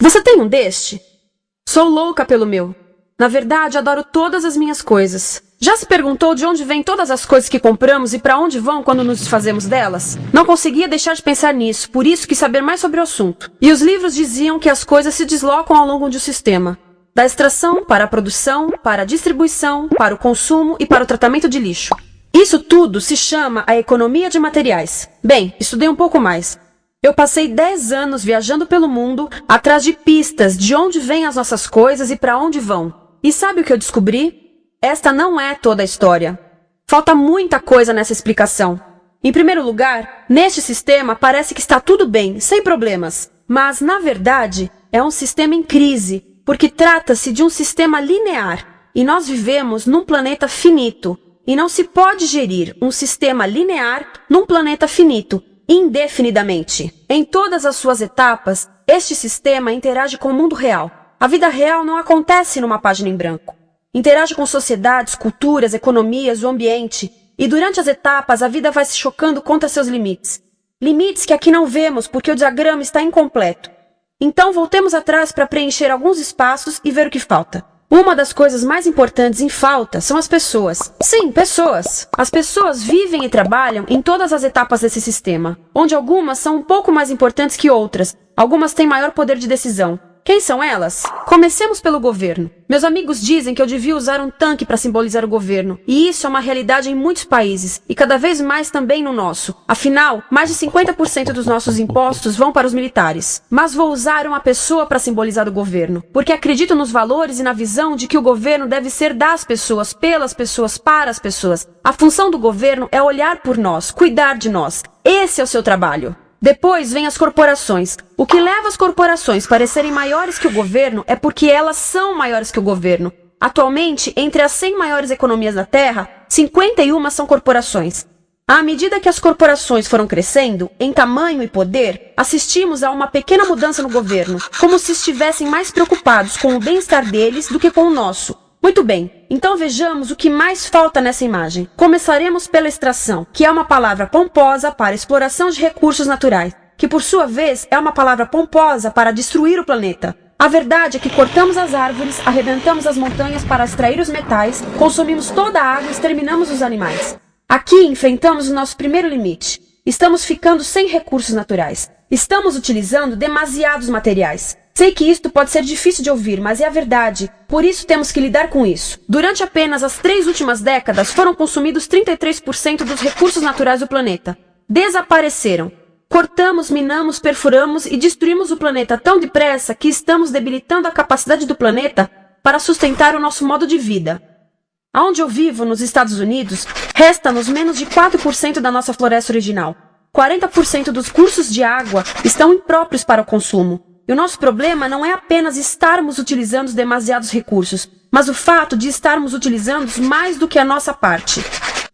Você tem um deste? Sou louca pelo meu. Na verdade, adoro todas as minhas coisas. Já se perguntou de onde vêm todas as coisas que compramos e para onde vão quando nos desfazemos delas? Não conseguia deixar de pensar nisso, por isso quis saber mais sobre o assunto. E os livros diziam que as coisas se deslocam ao longo de um sistema. Da extração, para a produção, para a distribuição, para o consumo e para o tratamento de lixo. Isso tudo se chama a economia de materiais. Bem, estudei um pouco mais. Eu passei 10 anos viajando pelo mundo, atrás de pistas de onde vêm as nossas coisas e para onde vão. E sabe o que eu descobri? Esta não é toda a história. Falta muita coisa nessa explicação. Em primeiro lugar, neste sistema parece que está tudo bem, sem problemas. Mas, na verdade, é um sistema em crise, porque trata-se de um sistema linear. E nós vivemos num planeta finito. E não se pode gerir um sistema linear num planeta finito, indefinidamente. Em todas as suas etapas, este sistema interage com o mundo real. A vida real não acontece numa página em branco. Interage com sociedades, culturas, economias, o ambiente. E durante as etapas, a vida vai se chocando contra seus limites. Limites que aqui não vemos porque o diagrama está incompleto. Então voltemos atrás para preencher alguns espaços e ver o que falta. Uma das coisas mais importantes em falta são as pessoas. Sim, pessoas. As pessoas vivem e trabalham em todas as etapas desse sistema, onde algumas são um pouco mais importantes que outras. Algumas têm maior poder de decisão. Quem são elas? Comecemos pelo governo. Meus amigos dizem que eu devia usar um tanque para simbolizar o governo. E isso é uma realidade em muitos países, e cada vez mais também no nosso. Afinal, mais de 50% dos nossos impostos vão para os militares. Mas vou usar uma pessoa para simbolizar o governo, porque acredito nos valores e na visão de que o governo deve ser das pessoas, pelas pessoas, para as pessoas. A função do governo é olhar por nós, cuidar de nós. Esse é o seu trabalho. Depois vem as corporações. O que leva as corporações a parecerem maiores que o governo é porque elas são maiores que o governo. Atualmente, entre as 100 maiores economias da Terra, 51 são corporações. À medida que as corporações foram crescendo, em tamanho e poder, assistimos a uma pequena mudança no governo, como se estivessem mais preocupados com o bem-estar deles do que com o nosso. Muito bem, então vejamos o que mais falta nessa imagem. Começaremos pela extração, que é uma palavra pomposa para exploração de recursos naturais, que por sua vez é uma palavra pomposa para destruir o planeta. A verdade é que cortamos as árvores, arrebentamos as montanhas para extrair os metais, consumimos toda a água e exterminamos os animais. Aqui enfrentamos o nosso primeiro limite. Estamos ficando sem recursos naturais. Estamos utilizando demasiados materiais. Sei que isto pode ser difícil de ouvir, mas é a verdade. Por isso temos que lidar com isso. Durante apenas as 3 últimas décadas, foram consumidos 33% dos recursos naturais do planeta. Desapareceram. Cortamos, minamos, perfuramos e destruímos o planeta tão depressa que estamos debilitando a capacidade do planeta para sustentar o nosso modo de vida. Onde eu vivo, nos Estados Unidos, resta-nos menos de 4% da nossa floresta original. 40% dos cursos de água estão impróprios para o consumo. E o nosso problema não é apenas estarmos utilizando demasiados recursos, mas o fato de estarmos utilizando mais do que a nossa parte.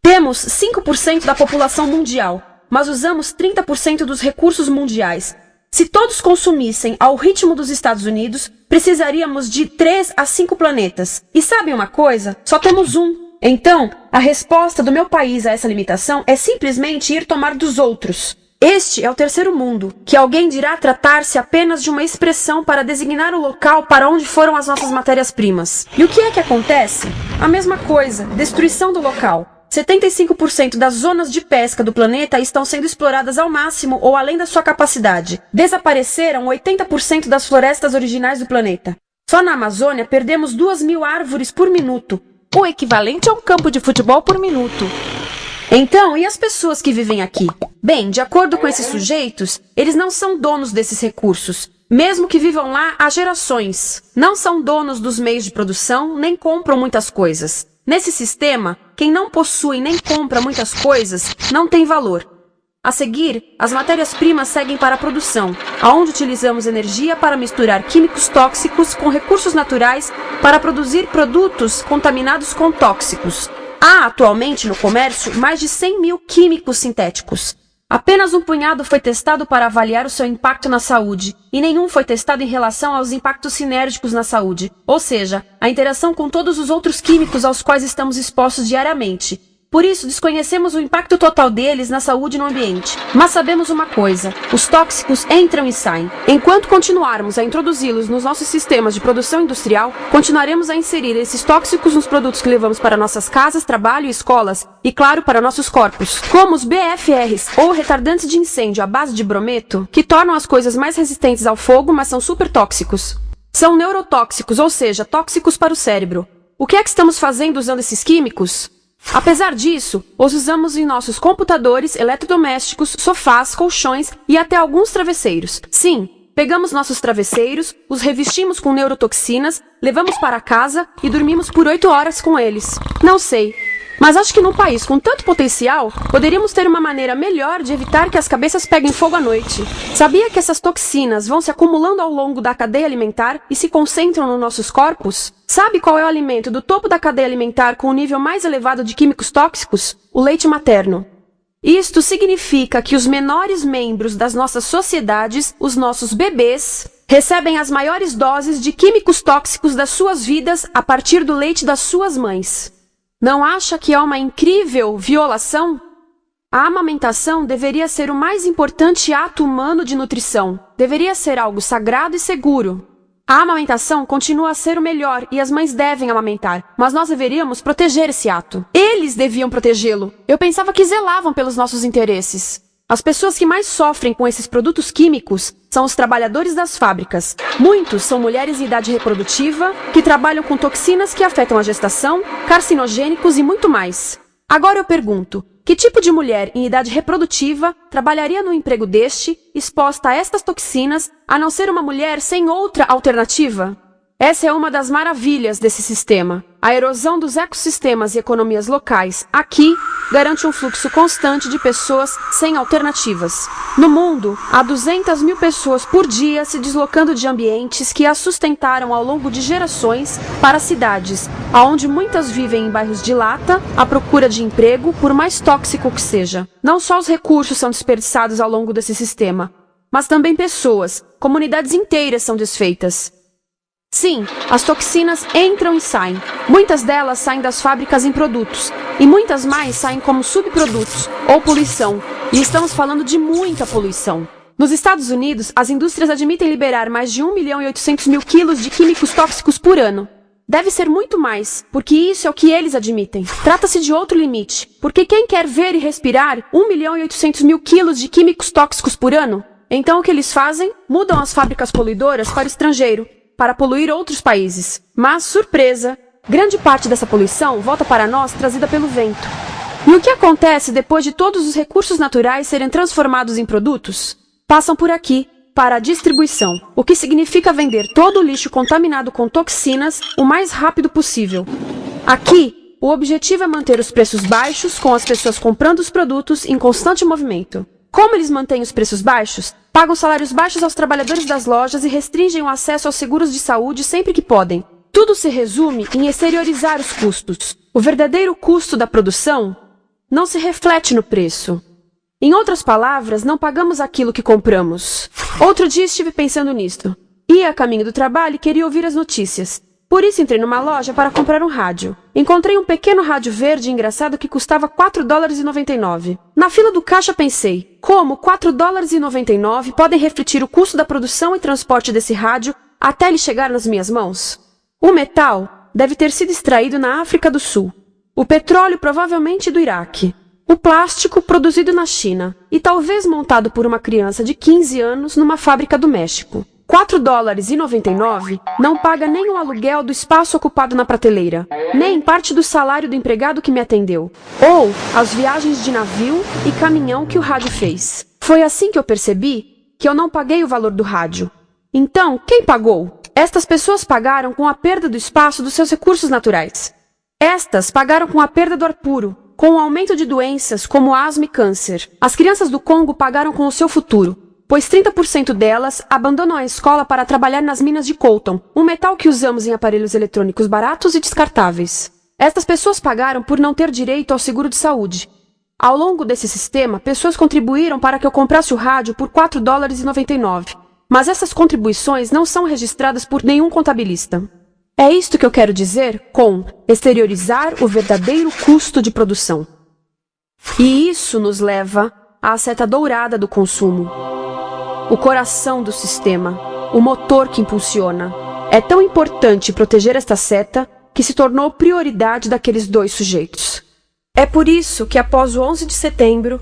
Temos 5% da população mundial, mas usamos 30% dos recursos mundiais. Se todos consumissem ao ritmo dos Estados Unidos, precisaríamos de 3 a 5 planetas. E sabem uma coisa? Só temos um. Então, a resposta do meu país a essa limitação é simplesmente ir tomar dos outros. Este é o terceiro mundo, que alguém dirá tratar-se apenas de uma expressão para designar o local para onde foram as nossas matérias-primas. E o que é que acontece? A mesma coisa, destruição do local. 75% das zonas de pesca do planeta estão sendo exploradas ao máximo ou além da sua capacidade. Desapareceram 80% das florestas originais do planeta. Só na Amazônia perdemos 2.000 árvores por minuto, o equivalente a um campo de futebol por minuto. Então, e as pessoas que vivem aqui? Bem, de acordo com esses sujeitos, eles não são donos desses recursos. Mesmo que vivam lá há gerações. Não são donos dos meios de produção, nem compram muitas coisas. Nesse sistema, quem não possui nem compra muitas coisas não tem valor. A seguir, as matérias-primas seguem para a produção, aonde utilizamos energia para misturar químicos tóxicos com recursos naturais para produzir produtos contaminados com tóxicos. Há atualmente no comércio mais de 100.000 químicos sintéticos. Apenas um punhado foi testado para avaliar o seu impacto na saúde, e nenhum foi testado em relação aos impactos sinérgicos na saúde, ou seja, a interação com todos os outros químicos aos quais estamos expostos diariamente. Por isso, desconhecemos o impacto total deles na saúde e no ambiente. Mas sabemos uma coisa: os tóxicos entram e saem. Enquanto continuarmos a introduzi-los nos nossos sistemas de produção industrial, continuaremos a inserir esses tóxicos nos produtos que levamos para nossas casas, trabalho e escolas, e claro, para nossos corpos. Como os BFRs, ou retardantes de incêndio à base de brometo, que tornam as coisas mais resistentes ao fogo, mas são super tóxicos. São neurotóxicos, ou seja, tóxicos para o cérebro. O que é que estamos fazendo usando esses químicos? Apesar disso, os usamos em nossos computadores, eletrodomésticos, sofás, colchões e até alguns travesseiros. Sim, pegamos nossos travesseiros, os revestimos com neurotoxinas, levamos para casa e dormimos por 8 horas com eles. Não sei, mas acho que num país com tanto potencial, poderíamos ter uma maneira melhor de evitar que as cabeças peguem fogo à noite. Sabia que essas toxinas vão se acumulando ao longo da cadeia alimentar e se concentram nos nossos corpos? Sabe qual é o alimento do topo da cadeia alimentar com o nível mais elevado de químicos tóxicos? O leite materno. Isto significa que os menores membros das nossas sociedades, os nossos bebês, recebem as maiores doses de químicos tóxicos das suas vidas a partir do leite das suas mães. Não acha que é uma incrível violação? A amamentação deveria ser o mais importante ato humano de nutrição. Deveria ser algo sagrado e seguro. A amamentação continua a ser o melhor e as mães devem amamentar, mas nós deveríamos proteger esse ato. Eles deviam protegê-lo. Eu pensava que zelavam pelos nossos interesses. As pessoas que mais sofrem com esses produtos químicos são os trabalhadores das fábricas. Muitos são mulheres em idade reprodutiva, que trabalham com toxinas que afetam a gestação, carcinogênicos e muito mais. Agora eu pergunto, que tipo de mulher em idade reprodutiva trabalharia num emprego deste, exposta a estas toxinas, a não ser uma mulher sem outra alternativa? Essa é uma das maravilhas desse sistema. A erosão dos ecossistemas e economias locais aqui garante um fluxo constante de pessoas sem alternativas. No mundo, há 200 mil pessoas por dia se deslocando de ambientes que as sustentaram ao longo de gerações para cidades, onde muitas vivem em bairros de lata, à procura de emprego, por mais tóxico que seja. Não só os recursos são desperdiçados ao longo desse sistema, mas também pessoas, comunidades inteiras são desfeitas. Sim, as toxinas entram e saem. Muitas delas saem das fábricas em produtos, e muitas mais saem como subprodutos, ou poluição. E estamos falando de muita poluição. Nos Estados Unidos, as indústrias admitem liberar mais de 1.800.000 quilos de químicos tóxicos por ano. Deve ser muito mais, porque isso é o que eles admitem. Trata-se de outro limite, porque quem quer ver e respirar 1.800.000 quilos de químicos tóxicos por ano? Então o que eles fazem? Mudam as fábricas poluidoras para o estrangeiro, para poluir outros países. Mas, surpresa, grande parte dessa poluição volta para nós trazida pelo vento. E o que acontece depois de todos os recursos naturais serem transformados em produtos? Passam por aqui, para a distribuição, o que significa vender todo o lixo contaminado com toxinas o mais rápido possível. Aqui, o objetivo é manter os preços baixos, com as pessoas comprando os produtos em constante movimento. Como eles mantêm os preços baixos? Pagam salários baixos aos trabalhadores das lojas e restringem o acesso aos seguros de saúde sempre que podem. Tudo se resume em exteriorizar os custos. O verdadeiro custo da produção não se reflete no preço. Em outras palavras, não pagamos aquilo que compramos. Outro dia estive pensando nisto. Ia a caminho do trabalho e queria ouvir as notícias. Por isso entrei numa loja para comprar um rádio. Encontrei um pequeno rádio verde engraçado que custava $4,99. Na fila do caixa pensei, como $4,99 podem refletir o custo da produção e transporte desse rádio até ele chegar nas minhas mãos? O metal deve ter sido extraído na África do Sul. O petróleo provavelmente do Iraque. O plástico produzido na China e talvez montado por uma criança de 15 anos numa fábrica do México. $4,99 não paga nem o aluguel do espaço ocupado na prateleira, nem parte do salário do empregado que me atendeu, ou as viagens de navio e caminhão que o rádio fez. Foi assim que eu percebi que eu não paguei o valor do rádio. Então, quem pagou? Estas pessoas pagaram com a perda do espaço dos seus recursos naturais. Estas pagaram com a perda do ar puro, com o aumento de doenças como asma e câncer. As crianças do Congo pagaram com o seu futuro, pois 30% delas abandonam a escola para trabalhar nas minas de coltan, um metal que usamos em aparelhos eletrônicos baratos e descartáveis. Estas pessoas pagaram por não ter direito ao seguro de saúde. Ao longo desse sistema, pessoas contribuíram para que eu comprasse o rádio por $4,99. Mas essas contribuições não são registradas por nenhum contabilista. É isto que eu quero dizer com exteriorizar o verdadeiro custo de produção. E isso nos leva à seta dourada do consumo. O coração do sistema, o motor que impulsiona. É tão importante proteger esta seta que se tornou prioridade daqueles dois sujeitos. É por isso que após o 11 de setembro,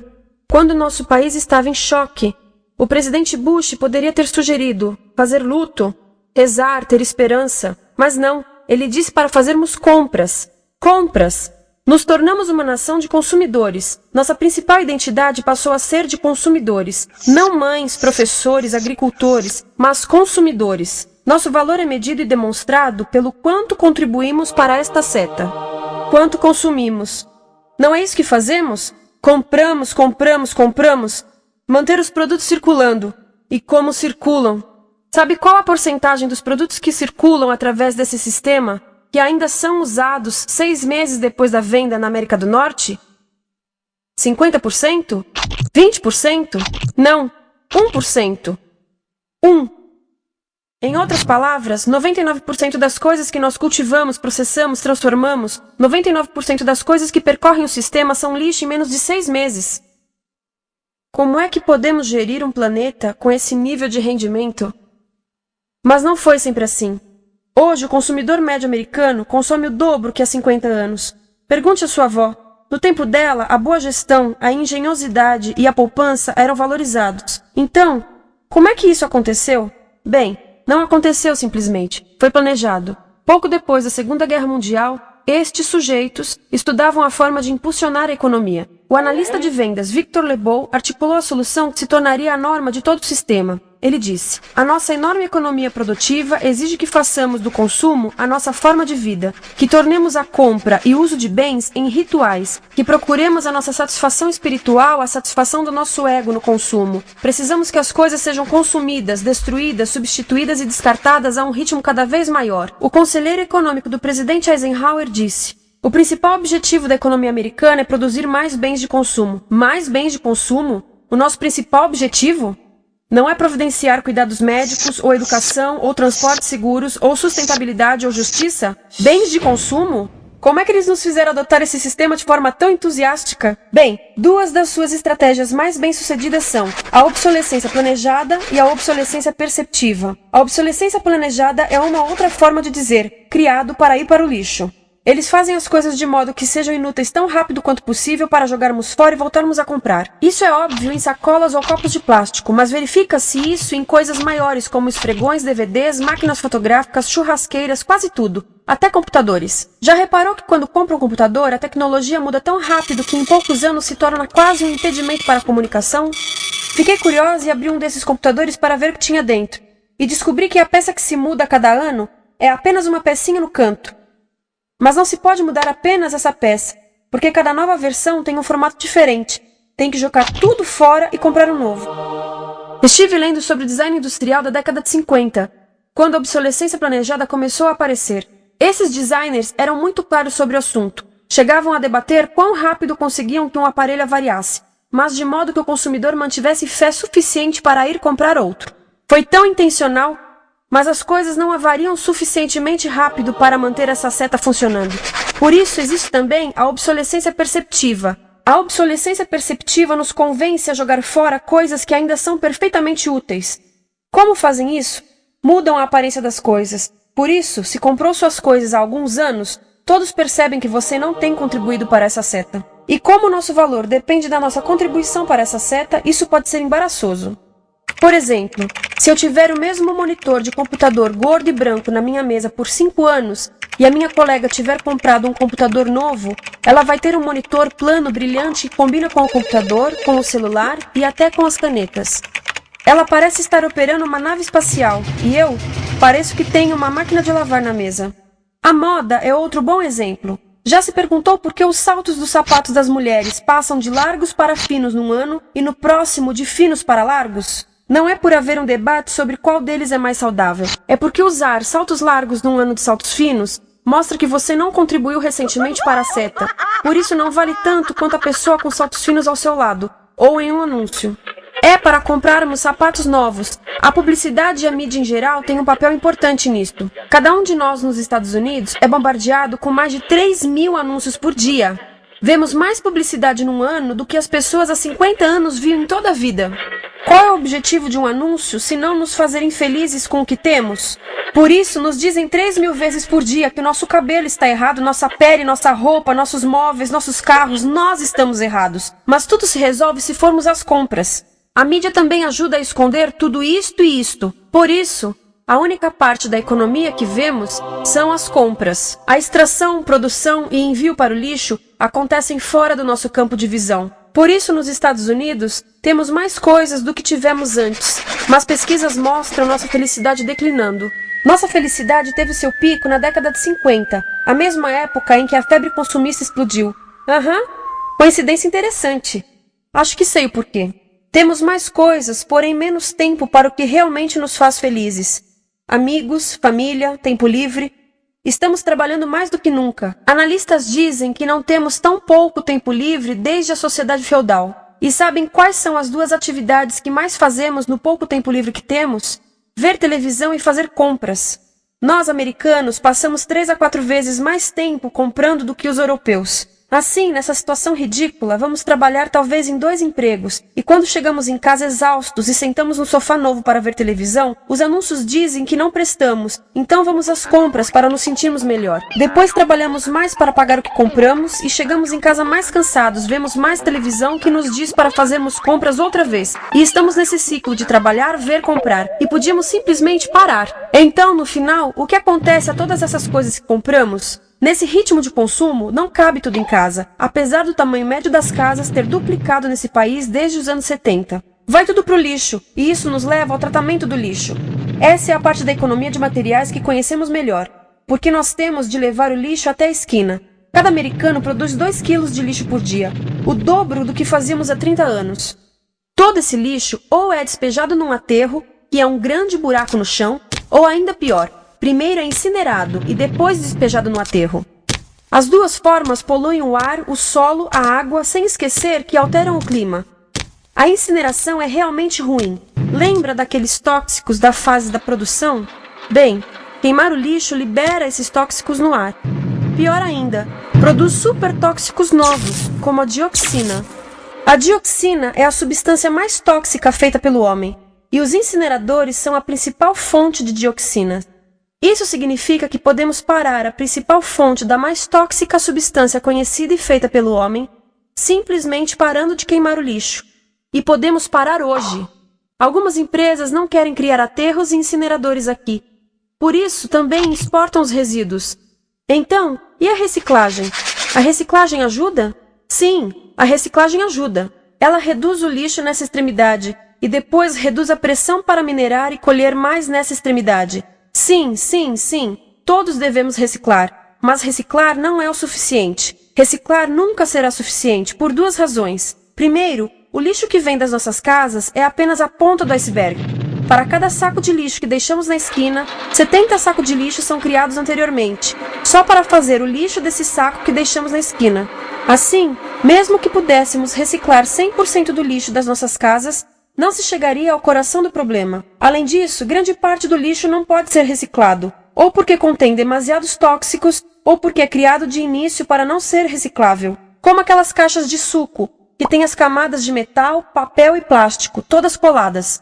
quando nosso país estava em choque, o presidente Bush poderia ter sugerido fazer luto, rezar, ter esperança, mas não, ele disse para fazermos compras. Compras! Nos tornamos uma nação de consumidores. Nossa principal identidade passou a ser de consumidores. Não mães, professores, agricultores, mas consumidores. Nosso valor é medido e demonstrado pelo quanto contribuímos para esta seta. Quanto consumimos. Não é isso que fazemos? Compramos, compramos, compramos. Manter os produtos circulando. E como circulam? Sabe qual a porcentagem dos produtos que circulam através desse sistema que ainda são usados 6 meses depois da venda na América do Norte? 50%? 20%? Não, 1%. 1. Em outras palavras, 99% das coisas que nós cultivamos, processamos, transformamos, 99% das coisas que percorrem o sistema são lixo em menos de 6 meses. Como é que podemos gerir um planeta com esse nível de rendimento? Mas não foi sempre assim. Hoje, o consumidor médio americano consome o dobro que há 50 anos. Pergunte à sua avó. No tempo dela, a boa gestão, a engenhosidade e a poupança eram valorizados. Então, como é que isso aconteceu? Bem, não aconteceu simplesmente. Foi planejado. Pouco depois da Segunda Guerra Mundial, estes sujeitos estudavam a forma de impulsionar a economia. O analista de vendas Victor Lebow articulou a solução que se tornaria a norma de todo o sistema. Ele disse: a nossa enorme economia produtiva exige que façamos do consumo a nossa forma de vida, que tornemos a compra e uso de bens em rituais, que procuremos a nossa satisfação espiritual, a satisfação do nosso ego no consumo. Precisamos que as coisas sejam consumidas, destruídas, substituídas e descartadas a um ritmo cada vez maior. O conselheiro econômico do presidente Eisenhower disse: o principal objetivo da economia americana é produzir mais bens de consumo. Mais bens de consumo? O nosso principal objetivo? Não é providenciar cuidados médicos, ou educação, ou transportes seguros, ou sustentabilidade, ou justiça? Bens de consumo? Como é que eles nos fizeram adotar esse sistema de forma tão entusiástica? Bem, 2 das suas estratégias mais bem-sucedidas são a obsolescência planejada e a obsolescência perceptiva. A obsolescência planejada é uma outra forma de dizer criado para ir para o lixo. Eles fazem as coisas de modo que sejam inúteis tão rápido quanto possível para jogarmos fora e voltarmos a comprar. Isso é óbvio em sacolas ou copos de plástico, mas verifica-se isso em coisas maiores como esfregões, DVDs, máquinas fotográficas, churrasqueiras, quase tudo. Até computadores. Já reparou que quando compra um computador, a tecnologia muda tão rápido que em poucos anos se torna quase um impedimento para a comunicação? Fiquei curiosa e abri um desses computadores para ver o que tinha dentro. E descobri que a peça que se muda a cada ano é apenas uma pecinha no canto. Mas não se pode mudar apenas essa peça, porque cada nova versão tem um formato diferente. Tem que jogar tudo fora e comprar um novo. Estive lendo sobre o design industrial da década de 50, quando a obsolescência planejada começou a aparecer. Esses designers eram muito claros sobre o assunto. Chegavam a debater quão rápido conseguiam que um aparelho avariasse, mas de modo que o consumidor mantivesse fé suficiente para ir comprar outro. Foi tão intencional, mas as coisas não avariam suficientemente rápido para manter essa seta funcionando. Por isso existe também a obsolescência perceptiva. A obsolescência perceptiva nos convence a jogar fora coisas que ainda são perfeitamente úteis. Como fazem isso? Mudam a aparência das coisas. Por isso, se comprou suas coisas há alguns anos, todos percebem que você não tem contribuído para essa seta. E como o nosso valor depende da nossa contribuição para essa seta, isso pode ser embaraçoso. Por exemplo, se eu tiver o mesmo monitor de computador gordo e branco na minha mesa por 5 anos e a minha colega tiver comprado um computador novo, ela vai ter um monitor plano brilhante que combina com o computador, com o celular e até com as canetas. Ela parece estar operando uma nave espacial e eu pareço que tenho uma máquina de lavar na mesa. A moda é outro bom exemplo. Já se perguntou por que os saltos dos sapatos das mulheres passam de largos para finos num ano e no próximo de finos para largos? Não é por haver um debate sobre qual deles é mais saudável. É porque usar saltos largos num ano de saltos finos mostra que você não contribuiu recentemente para a seta. Por isso não vale tanto quanto a pessoa com saltos finos ao seu lado, ou em um anúncio. É para comprarmos sapatos novos. A publicidade e a mídia em geral têm um papel importante nisto. Cada um de nós nos Estados Unidos é bombardeado com mais de 3.000 anúncios por dia. Vemos mais publicidade num ano do que as pessoas há 50 anos viam em toda a vida. Qual é o objetivo de um anúncio, se não nos fazer infelizes com o que temos? Por isso, nos dizem 3.000 vezes por dia que o nosso cabelo está errado, nossa pele, nossa roupa, nossos móveis, nossos carros, nós estamos errados. Mas tudo se resolve se formos às compras. A mídia também ajuda a esconder tudo isto e isto. Por isso, a única parte da economia que vemos são as compras. A extração, produção e envio para o lixo acontecem fora do nosso campo de visão. Por isso, nos Estados Unidos, temos mais coisas do que tivemos antes, mas pesquisas mostram nossa felicidade declinando. Nossa felicidade teve seu pico na década de 50, a mesma época em que a febre consumista explodiu. Coincidência interessante. Acho que sei o porquê. Temos mais coisas, porém menos tempo para o que realmente nos faz felizes. Amigos, família, tempo livre. Estamos trabalhando mais do que nunca. Analistas dizem que não temos tão pouco tempo livre desde a sociedade feudal. E sabem quais são as duas atividades que mais fazemos no pouco tempo livre que temos? Ver televisão e fazer compras. Nós, americanos, passamos 3 a 4 vezes mais tempo comprando do que os europeus. Assim, nessa situação ridícula, vamos trabalhar talvez em 2 empregos, e quando chegamos em casa exaustos e sentamos no sofá novo para ver televisão, os anúncios dizem que não prestamos, então vamos às compras para nos sentirmos melhor. Depois trabalhamos mais para pagar o que compramos e chegamos em casa mais cansados, vemos mais televisão que nos diz para fazermos compras outra vez. E estamos nesse ciclo de trabalhar, ver, comprar, e podíamos simplesmente parar. Então, no final, o que acontece a todas essas coisas que compramos? Nesse ritmo de consumo, não cabe tudo em casa, apesar do tamanho médio das casas ter duplicado nesse país desde os anos 70. Vai tudo pro lixo, e isso nos leva ao tratamento do lixo. Essa é a parte da economia de materiais que conhecemos melhor, porque nós temos de levar o lixo até a esquina. Cada americano produz 2 quilos de lixo por dia, o dobro do que fazíamos há 30 anos. Todo esse lixo ou é despejado num aterro, que é um grande buraco no chão, ou ainda pior, primeiro é incinerado e depois despejado no aterro. As duas formas poluem o ar, o solo, a água, sem esquecer que alteram o clima. A incineração é realmente ruim. Lembra daqueles tóxicos da fase da produção? Bem, queimar o lixo libera esses tóxicos no ar. Pior ainda, produz supertóxicos novos, como a dioxina. A dioxina é a substância mais tóxica feita pelo homem, e os incineradores são a principal fonte de dioxina. Isso significa que podemos parar a principal fonte da mais tóxica substância conhecida e feita pelo homem, simplesmente parando de queimar o lixo. E podemos parar hoje. Algumas empresas não querem criar aterros e incineradores aqui. Por isso, também exportam os resíduos. Então, e a reciclagem? A reciclagem ajuda? Sim, a reciclagem ajuda. Ela reduz o lixo nessa extremidade e depois reduz a pressão para minerar e colher mais nessa extremidade. Sim, todos devemos reciclar, mas reciclar não é o suficiente. Reciclar nunca será suficiente, por 2 razões. Primeiro, o lixo que vem das nossas casas é apenas a ponta do iceberg. Para cada saco de lixo que deixamos na esquina, 70 sacos de lixo são criados anteriormente, só para fazer o lixo desse saco que deixamos na esquina. Assim, mesmo que pudéssemos reciclar 100% do lixo das nossas casas, não se chegaria ao coração do problema. Além disso, grande parte do lixo não pode ser reciclado, ou porque contém demasiados tóxicos, ou porque é criado de início para não ser reciclável, como aquelas caixas de suco, que têm as camadas de metal, papel e plástico, todas coladas.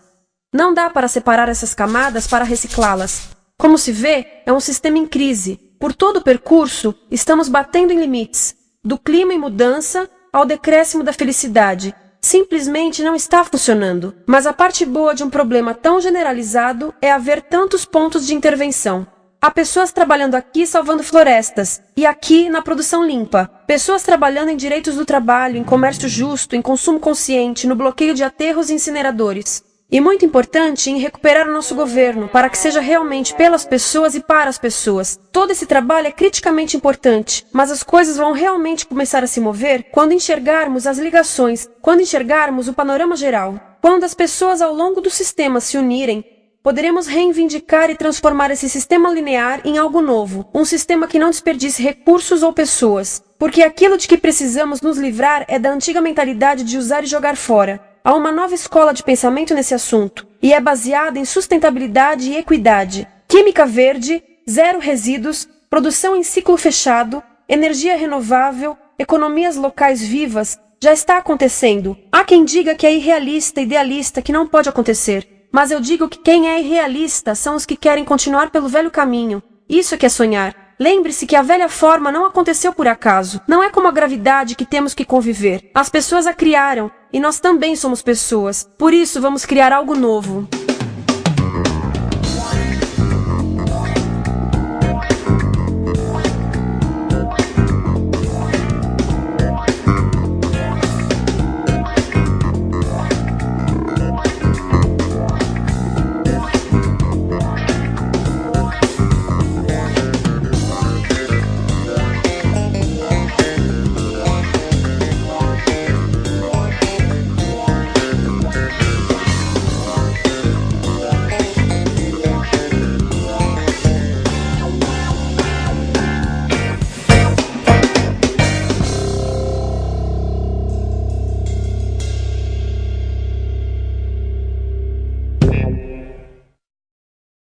Não dá para separar essas camadas para reciclá-las. Como se vê, é um sistema em crise. Por todo o percurso, estamos batendo em limites, do clima em mudança ao decréscimo da felicidade. Simplesmente não está funcionando. Mas a parte boa de um problema tão generalizado é haver tantos pontos de intervenção. Há pessoas trabalhando aqui salvando florestas, e aqui na produção limpa. Pessoas trabalhando em direitos do trabalho, em comércio justo, em consumo consciente, no bloqueio de aterros e incineradores. E muito importante, em recuperar o nosso governo, para que seja realmente pelas pessoas e para as pessoas. Todo esse trabalho é criticamente importante, mas as coisas vão realmente começar a se mover quando enxergarmos as ligações, quando enxergarmos o panorama geral. Quando as pessoas ao longo do sistema se unirem, poderemos reivindicar e transformar esse sistema linear em algo novo, um sistema que não desperdice recursos ou pessoas. Porque aquilo de que precisamos nos livrar é da antiga mentalidade de usar e jogar fora. Há uma nova escola de pensamento nesse assunto, e é baseada em sustentabilidade e equidade, química verde, 0 resíduos, produção em ciclo fechado, energia renovável, economias locais vivas, já está acontecendo. Há quem diga que é irrealista, idealista, que não pode acontecer. Mas eu digo que quem é irrealista são os que querem continuar pelo velho caminho. Isso é que é sonhar. Lembre-se que a velha forma não aconteceu por acaso. Não é como a gravidade que temos que conviver. As pessoas a criaram, e nós também somos pessoas. Por isso, vamos criar algo novo.